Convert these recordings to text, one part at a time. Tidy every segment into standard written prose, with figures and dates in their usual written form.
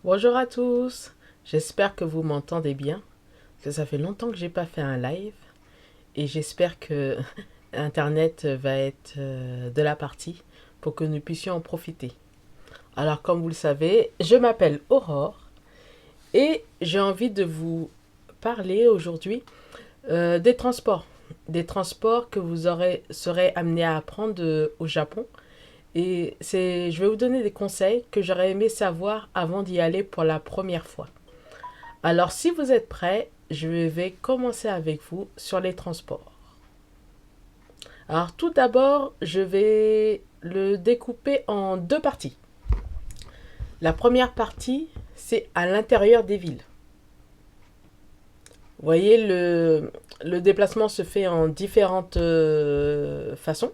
Bonjour à tous, j'espère que vous m'entendez bien, parce que ça fait longtemps que j'ai pas fait un live et j'espère que Internet va être de la partie pour que nous puissions en profiter. Alors comme vous le savez, je m'appelle Aurore et j'ai envie de vous parler aujourd'hui des transports que serez amenés à apprendre au Japon. Je vais vous donner des conseils que j'aurais aimé savoir avant d'y aller pour la première fois. Alors, si vous êtes prêts, je vais commencer avec vous sur les transports. Alors, tout d'abord, je vais le découper en deux parties. La première partie, c'est à l'intérieur des villes. Vous voyez, le déplacement se fait en différentes façons,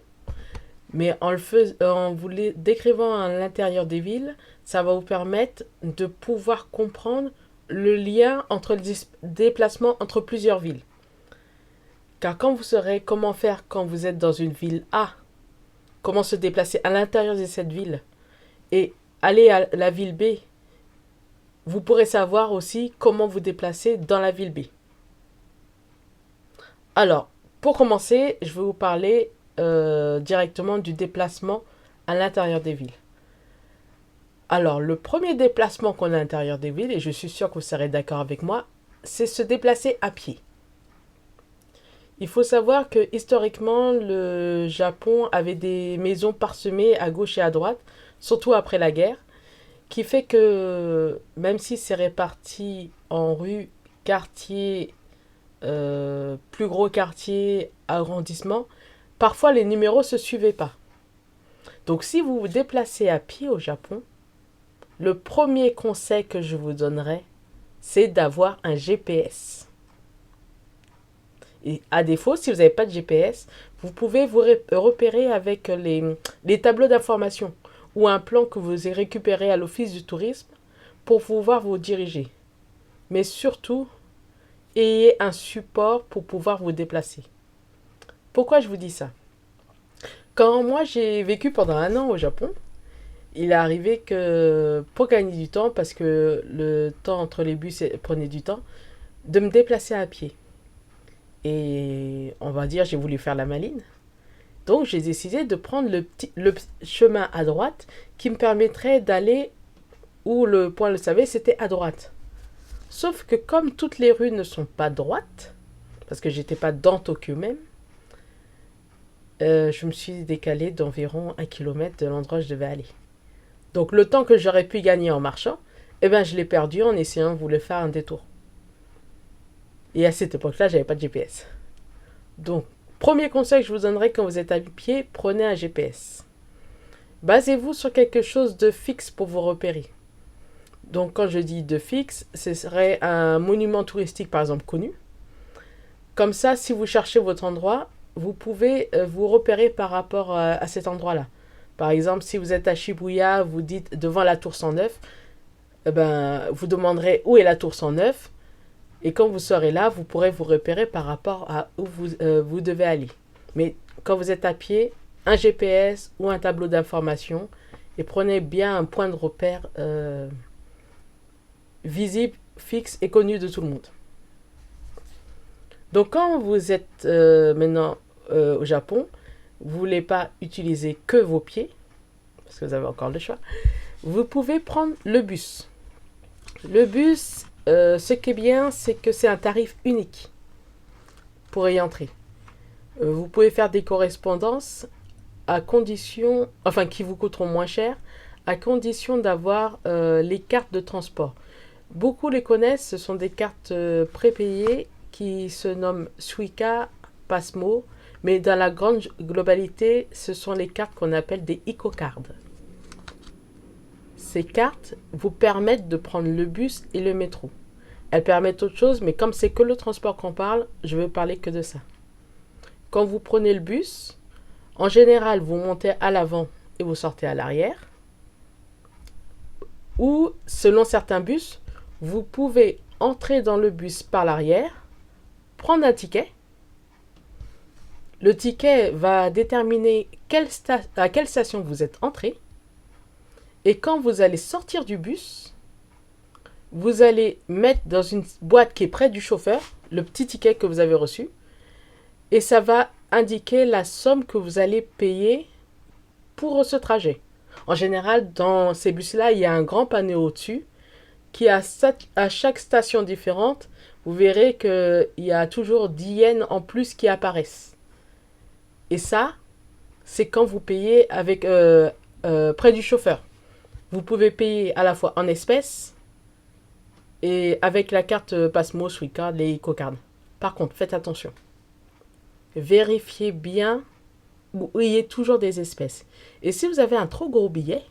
mais en vous les décrivant à l'intérieur des villes, ça va vous permettre de pouvoir comprendre le lien entre le déplacement entre plusieurs villes. Car quand vous saurez comment faire quand vous êtes dans une ville A, comment se déplacer à l'intérieur de cette ville et aller à la ville B, vous pourrez savoir aussi comment vous déplacer dans la ville B. Alors, pour commencer, je vais vous parler directement du déplacement à l'intérieur des villes. Alors, le premier déplacement qu'on a à l'intérieur des villes, et je suis sûr que vous serez d'accord avec moi, c'est se déplacer à pied. Il faut savoir que historiquement, le Japon avait des maisons parsemées à gauche et à droite, surtout après la guerre, qui fait que même si c'est réparti en rues, quartiers, plus gros quartiers, arrondissements, parfois les numéros ne se suivaient pas. Donc si vous vous déplacez à pied au Japon, le premier conseil que je vous donnerai, c'est d'avoir un GPS. Et à défaut, si vous n'avez pas de GPS, vous pouvez vous repérer avec les tableaux d'information ou un plan que vous avez récupéré à l'office du tourisme pour pouvoir vous diriger. Mais surtout, ayez un support pour pouvoir vous déplacer. Pourquoi je vous dis ça? Quand moi j'ai vécu pendant un an au Japon, il est arrivé que pour gagner du temps, parce que le temps entre les bus prenait du temps, de me déplacer à pied. Et on va dire, j'ai voulu faire la maline. Donc j'ai décidé de prendre le chemin à droite qui me permettrait d'aller où le point le savait, c'était à droite. Sauf que comme toutes les rues ne sont pas droites, parce que j'étais pas dans Tokyo même, je me suis décalé d'environ 1 kilomètre de l'endroit où je devais aller. Donc le temps que j'aurais pu gagner en marchant, eh ben, je l'ai perdu en essayant de vouloir faire un détour. Et à cette époque-là, j'avais pas de GPS. Donc, premier conseil que je vous donnerai quand vous êtes à pied, prenez un GPS. Basez-vous sur quelque chose de fixe pour vous repérer. Donc, quand je dis de fixe, ce serait un monument touristique, par exemple, connu. Comme ça, si vous cherchez votre endroit, vous pouvez vous repérer par rapport à cet endroit-là. Par exemple, si vous êtes à Shibuya, vous dites devant la tour 109, eh ben, vous demanderez où est la tour 109. Et quand vous serez là, vous pourrez vous repérer par rapport à où vous devez aller. Mais quand vous êtes à pied, un GPS ou un tableau d'information, et prenez bien un point de repère visible, fixe et connu de tout le monde. Donc quand vous êtes maintenant au Japon, vous ne voulez pas utiliser que vos pieds, parce que vous avez encore le choix, vous pouvez prendre le bus. Le bus, ce qui est bien, c'est que c'est un tarif unique pour y entrer. Vous pouvez faire des correspondances à condition, enfin qui vous coûteront moins cher, à condition d'avoir les cartes de transport. Beaucoup les connaissent, ce sont des cartes prépayées qui se nomment Suica, Passmo, mais dans la grande globalité, ce sont les cartes qu'on appelle des Eco-cards. Ces cartes vous permettent de prendre le bus et le métro. Elles permettent autre chose, mais comme c'est que le transport qu'on parle, je veux parler que de ça. Quand vous prenez le bus, en général, vous montez à l'avant et vous sortez à l'arrière. Ou, selon certains bus, vous pouvez entrer dans le bus par l'arrière, prendre un ticket. Le ticket va déterminer à quelle station vous êtes entré. Et quand vous allez sortir du bus, Vous allez mettre dans une boîte qui est près du chauffeur le petit ticket que vous avez reçu et ça va indiquer la somme que vous allez payer pour ce trajet. En général, dans ces bus-là, il y a un grand panneau au-dessus qui, à chaque station différente, vous verrez qu'il y a toujours 10 yens en plus qui apparaissent. Et ça, c'est quand vous payez près du chauffeur. Vous pouvez payer à la fois en espèces et avec la carte Passmo, Suicard, les EcoCard. Par contre, faites attention. Vérifiez bien où il y ait toujours des espèces. Et si vous avez un trop gros billet,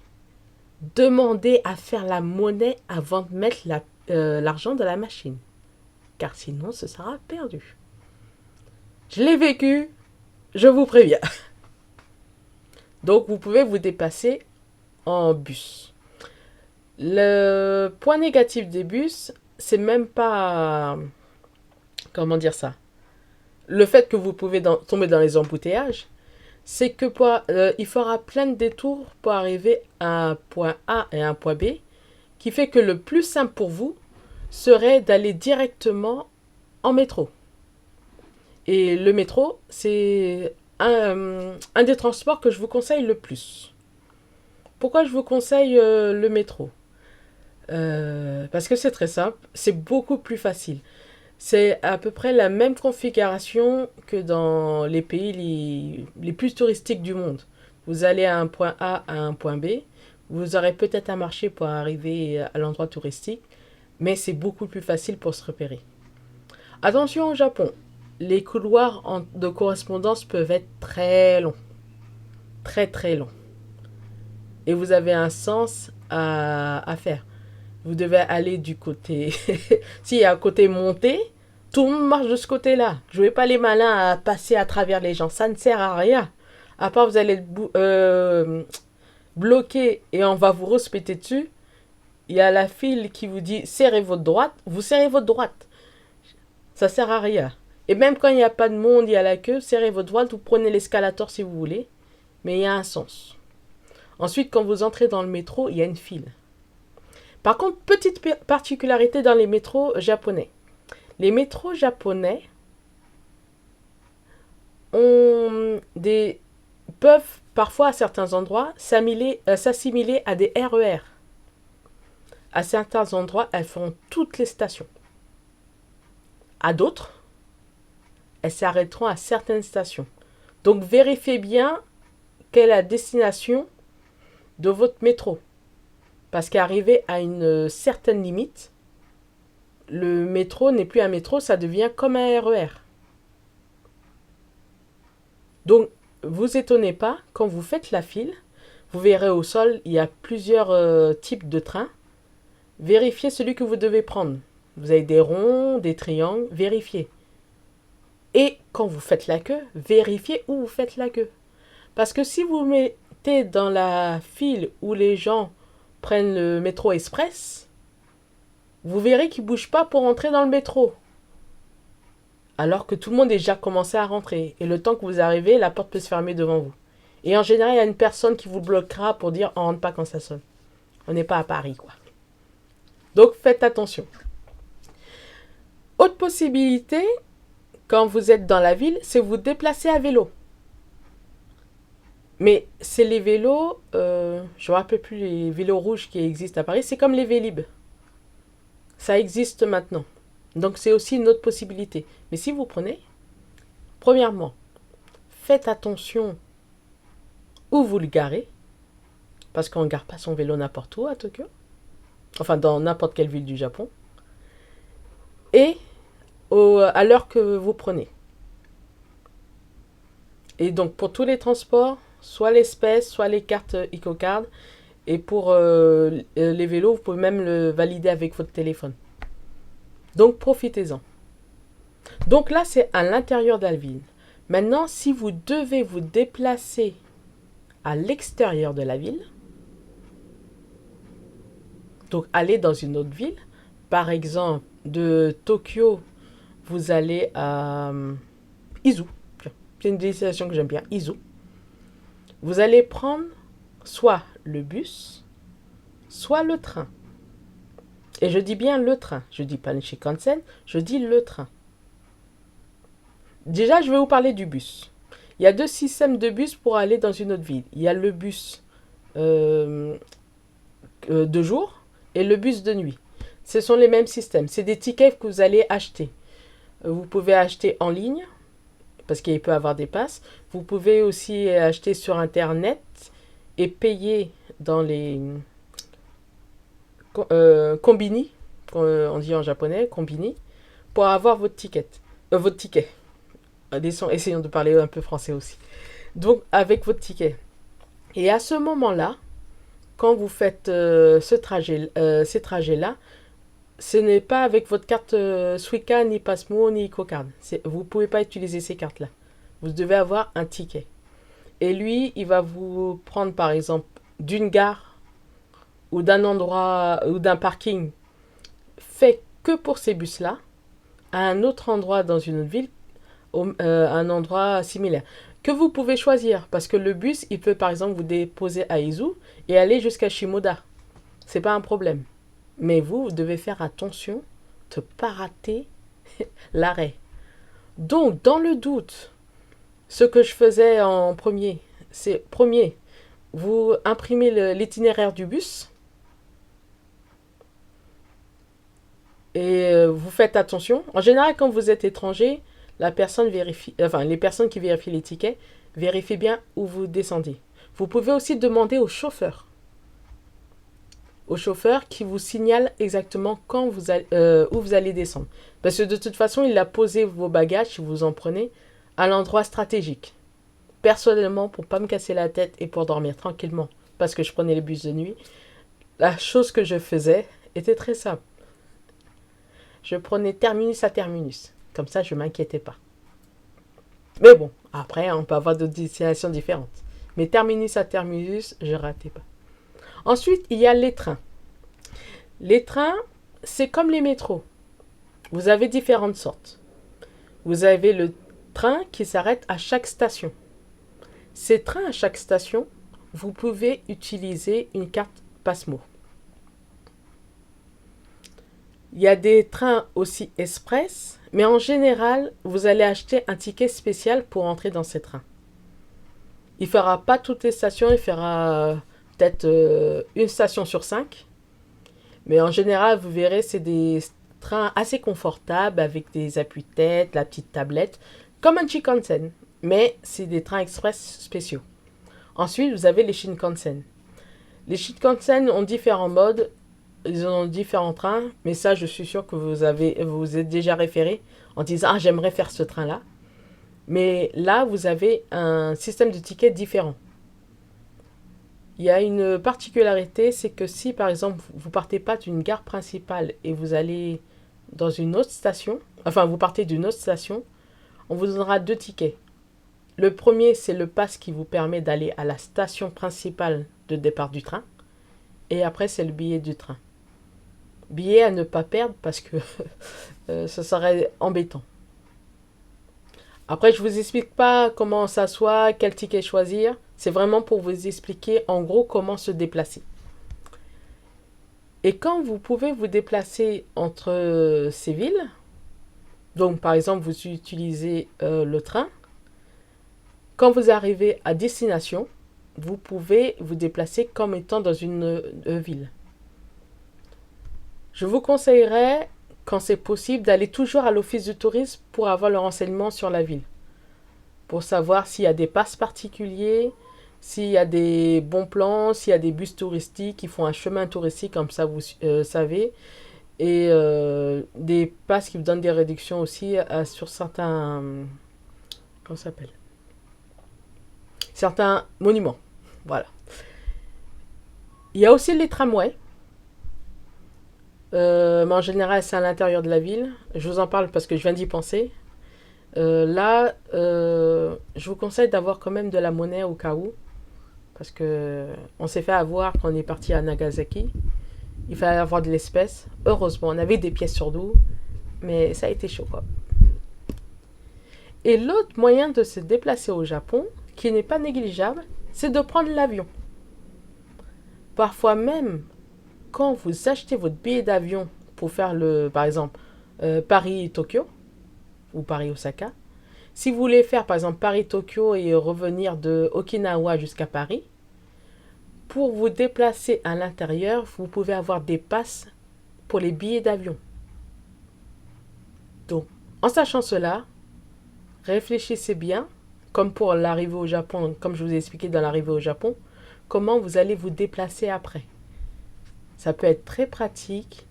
demandez à faire la monnaie avant de mettre l'argent dans la machine. Car sinon, ce sera perdu. Je l'ai vécu, je vous préviens. Donc, vous pouvez vous dépasser en bus. Le point négatif des bus, c'est même pas... Comment dire ça? Le fait que vous pouvez tomber dans les embouteillages, c'est que il fera plein de détours pour arriver à un point A et un point B, qui fait que le plus simple pour vous serait d'aller directement en métro. Et le métro, c'est un des transports que je vous conseille le plus. Pourquoi je vous conseille le métro? Parce que c'est très simple, c'est beaucoup plus facile. C'est à peu près la même configuration que dans les pays les plus touristiques du monde. Vous allez à un point A à un point B, vous aurez peut-être à marcher pour arriver à l'endroit touristique, mais c'est beaucoup plus facile pour se repérer. Attention au Japon, les couloirs de correspondance peuvent être très longs. Très très longs. Et vous avez un sens à faire. Vous devez aller du côté... S'il y a un côté monté, tout le monde marche de ce côté-là. Jouez pas les malins à passer à travers les gens. Ça ne sert à rien. À part vous allez être bloqué et on va vous respecter dessus. Il y a la file qui vous dit serrez votre droite. Vous serrez votre droite. Ça sert à rien. Et même quand il n'y a pas de monde, il y a la queue, serrez votre droite. Vous prenez l'escalator si vous voulez. Mais il y a un sens. Ensuite, quand vous entrez dans le métro, il y a une file. Par contre, petite particularité dans les métros japonais. Les métros japonais peuvent parfois à certains endroits s'assimiler à des RER. À certains endroits, elles font toutes les stations. À d'autres, elles s'arrêteront à certaines stations. Donc vérifiez bien quelle est la destination de votre métro. Parce qu'arrivé à une certaine limite, le métro n'est plus un métro, ça devient comme un RER. Donc, vous étonnez pas, quand vous faites la file, vous verrez au sol, il y a plusieurs types de trains. Vérifiez celui que vous devez prendre. Vous avez des ronds, des triangles, vérifiez. Et quand vous faites la queue, vérifiez où vous faites la queue. Parce que si vous mettez dans la file où les gens prennent le métro express, vous verrez qu'ils ne bougent pas pour entrer dans le métro. Alors que tout le monde a déjà commencé à rentrer. Et le temps que vous arrivez, la porte peut se fermer devant vous. Et en général, il y a une personne qui vous bloquera pour dire on ne rentre pas quand ça sonne. On n'est pas à Paris, quoi. Donc faites attention. Autre possibilité, quand vous êtes dans la ville, c'est vous déplacer à vélo. Mais c'est les vélos, je ne me rappelle plus les vélos rouges qui existent à Paris, c'est comme les Vélib. Ça existe maintenant. Donc c'est aussi une autre possibilité. Mais si vous prenez, premièrement, faites attention où vous le garez, parce qu'on ne gare pas son vélo n'importe où à Tokyo, enfin dans n'importe quelle ville du Japon, et à l'heure que vous prenez. Et donc pour tous les transports, soit l'espèce, soit les cartes EcoCard. Et pour les vélos, vous pouvez même le valider avec votre téléphone. Donc profitez-en. Donc là, c'est à l'intérieur de la ville. Maintenant, si vous devez vous déplacer à l'extérieur de la ville, donc aller dans une autre ville, par exemple de Tokyo, vous allez à Izu. C'est une destination que j'aime bien, Izu. Vous allez prendre soit le bus, soit le train. Et je dis bien le train. Je dis pas le Shinkansen, je dis le train. Déjà, je vais vous parler du bus. Il y a deux systèmes de bus pour aller dans une autre ville. Il y a le bus euh, de jour et le bus de nuit. Ce sont les mêmes systèmes. C'est des tickets que vous allez acheter. Vous pouvez acheter en ligne, parce qu'il peut y avoir des passes. Vous pouvez aussi acheter sur Internet et payer dans les combini, on dit en japonais, combini, pour avoir votre ticket. Votre ticket. Essayons de parler un peu français aussi. Donc, avec votre ticket. Et à ce moment-là, quand vous faites ces trajets-là, ce n'est pas avec votre carte Suica, ni Passmo, ni EcoCard. Vous ne pouvez pas utiliser ces cartes-là. Vous devez avoir un ticket. Et lui, il va vous prendre, par exemple, d'une gare ou d'un endroit ou d'un parking fait que pour ces bus-là, à un autre endroit dans une autre ville, un endroit similaire. Que vous pouvez choisir, parce que le bus, il peut par exemple vous déposer à Izu et aller jusqu'à Shimoda. C'est pas un problème. Mais vous devez faire attention de ne pas rater l'arrêt. Donc, dans le doute, ce que je faisais en premier, c'est vous imprimez l'itinéraire du bus et vous faites attention. En général, quand vous êtes étranger, les personnes qui vérifient les tickets vérifient bien où vous descendez. Vous pouvez aussi demander au chauffeur qui vous signale exactement où vous allez descendre. Parce que de toute façon, il a posé vos bagages, si vous en prenez, à l'endroit stratégique. Personnellement, pour ne pas me casser la tête et pour dormir tranquillement, parce que je prenais les bus de nuit, la chose que je faisais était très simple. Je prenais terminus à terminus. Comme ça, je ne m'inquiétais pas. Mais bon, après, on peut avoir d'autres destinations différentes. Mais terminus à terminus, je ne ratais pas. Ensuite, il y a les trains. Les trains, c'est comme les métros. Vous avez différentes sortes. Vous avez le train qui s'arrête à chaque station. Ces trains à chaque station, vous pouvez utiliser une carte Passmo. Il y a des trains aussi express, mais en général, vous allez acheter un ticket spécial pour entrer dans ces trains. Il ne fera pas toutes les stations, il fera peut-être une station sur 5. Mais en général, vous verrez, c'est des trains assez confortables avec des appuis-têtes, la petite tablette, comme un Shinkansen. Mais c'est des trains express spéciaux. Ensuite, vous avez les Shinkansen. Les Shinkansen ont différents modes, ils ont différents trains, mais ça, je suis sûr que vous êtes déjà référé en disant « Ah, j'aimerais faire ce train-là ». Mais là, vous avez un système de tickets différent. Il y a une particularité, c'est que si par exemple vous partez pas d'une gare principale et vous allez dans une autre station, vous partez d'une autre station, on vous donnera 2 tickets. Le premier, c'est le pass qui vous permet d'aller à la station principale de départ du train. Et après, c'est le billet du train. Billet à ne pas perdre parce que ce serait embêtant. Après, je ne vous explique pas comment s'asseoir, quel ticket choisir. C'est vraiment pour vous expliquer en gros comment se déplacer. Et quand vous pouvez vous déplacer entre ces villes, donc par exemple vous utilisez le train, quand vous arrivez à destination, vous pouvez vous déplacer comme étant dans une ville. Je vous conseillerais, quand c'est possible, d'aller toujours à l'office du tourisme pour avoir le renseignement sur la ville. Pour savoir s'il y a des passes particuliers, s'il y a des bons plans, s'il y a des bus touristiques qui font un chemin touristique, comme ça vous savez. Et des passes qui vous donnent des réductions aussi sur certains... comment ça s'appelle ? Certains monuments. Voilà. Il y a aussi les tramways. Mais en général, c'est à l'intérieur de la ville. Je vous en parle parce que je viens d'y penser. Là, je vous conseille d'avoir quand même de la monnaie au cas où. Parce que on s'est fait avoir quand on est parti à Nagasaki. Il fallait avoir de l'espèce. Heureusement, on avait des pièces sur nous. Mais ça a été chaud, quoi. Et l'autre moyen de se déplacer au Japon, qui n'est pas négligeable, c'est de prendre l'avion. Parfois même, quand vous achetez votre billet d'avion pour faire par exemple, Paris-Tokyo ou Paris-Osaka, si vous voulez faire par exemple Paris-Tokyo et revenir de Okinawa jusqu'à Paris, pour vous déplacer à l'intérieur, vous pouvez avoir des passes pour les billets d'avion. Donc, en sachant cela, réfléchissez bien, comme pour l'arrivée au Japon, comme je vous ai expliqué dans l'arrivée au Japon, comment vous allez vous déplacer après. Ça peut être très pratique.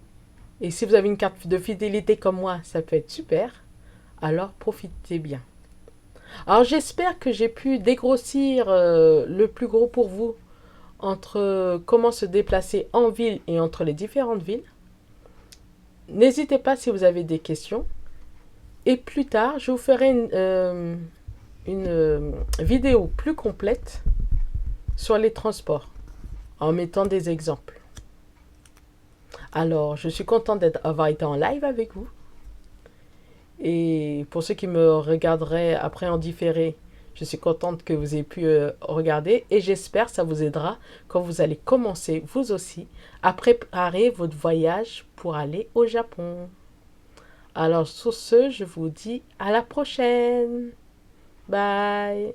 Et si vous avez une carte de fidélité comme moi, ça peut être super. Alors profitez bien. Alors j'espère que j'ai pu dégrossir le plus gros pour vous entre comment se déplacer en ville et entre les différentes villes. N'hésitez pas si vous avez des questions. Et plus tard, je vous ferai une vidéo plus complète sur les transports en mettant des exemples. Alors, je suis contente d'avoir été en live avec vous. Et pour ceux qui me regarderaient après en différé, je suis contente que vous ayez pu regarder et j'espère que ça vous aidera quand vous allez commencer, vous aussi, à préparer votre voyage pour aller au Japon. Alors, sur ce, je vous dis à la prochaine. Bye.